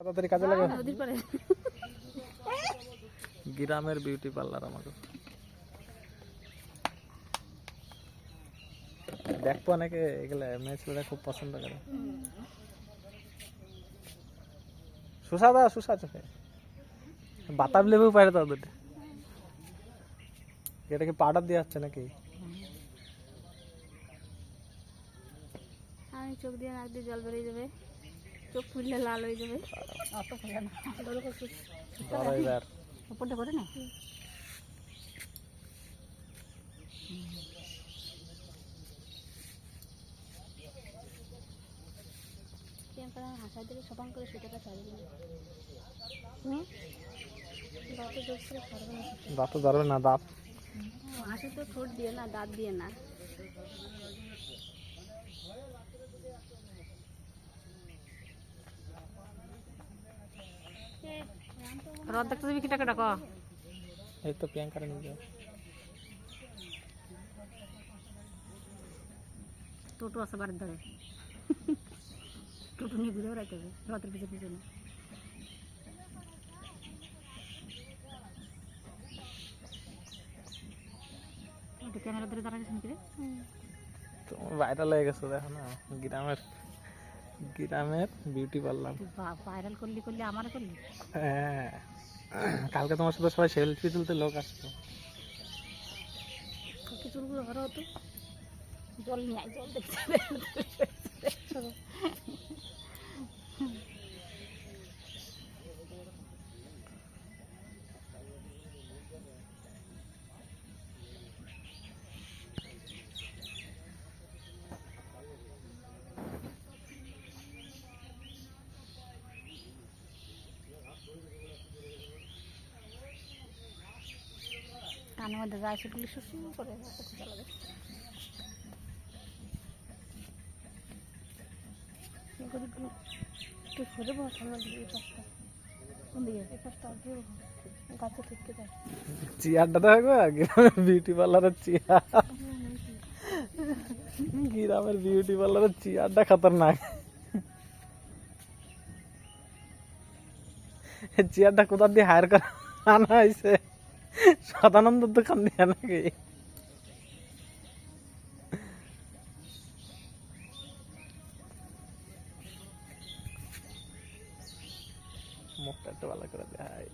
তাড়াতাড়ি কাজে লাগা। গ্রামের বিউটি পার্লার আমাকে দেখবো অনেকে এগুলো মেয়েছেলেরা খুব পছন্দ করে। সুসাদা সুসা চোখে বাতাব লেবু পারে তো দুটো। এটা কি পাউডার দিয়ে যাচ্ছে নাকি? আমি চোখ দিয়ে নাক দিয়ে জল বেরিয়ে যাবে, চোখ ফুললে লাল হয়ে যাবে। অত ফুলে না, উপরটা করে না। হাসা দিলে সবাং করে সেটাটা ছাড়িয়ে দিল। দাঁত ধরবে না, দাঁত হাসি তো ঠোঁট দিয়ে না, দাঁত দিয়ে না। রদ দেখতে যাবি কি টাকা ডাকো? এই তো প্রিয়াঙ্কারে নিয়ে যাও। টোটো আছে বাড়ির ধারে, টোটো নিয়ে ঘুরে বেড়াইতে হবে রথের পিছনে পিছনে। ক্যামেরা ধরে দাঁড়া গেছে নাকি রে? তোমার ভাইরাল হয়ে গেছে দেখো না, গ্রামের গ্রামের বিউটি পার্লার। ভাইরাল করলি করলি আমার করলি। হ্যাঁ, কালকে তোমার সাথে সবাই সেলফি তুলতে লোক আসতো। চুলগুলো ভরা হতো, জল নিয়ে আয়, জল দেখতে। কানের মধ্যে যায় সেগুলি শুশু করে লাগে। একটু সরে বসার মধ্যে এই পাশটা, কোন দিকে? এই পাশটা গাছে ঠিকতে যায়। চেয়ারটা দেখো, গ্রামের বিউটি পার্লারের চেয়ার। গ্রামের বিউটি পার্লারের চেয়ারটা খতরনাক। চেয়ারটা কোথা দিয়ে হায়ার করা আনা হয়েছে? সদানন্দের দোকান দিয়ে নাকি? মুখটা একটু ভালো করে দেয়।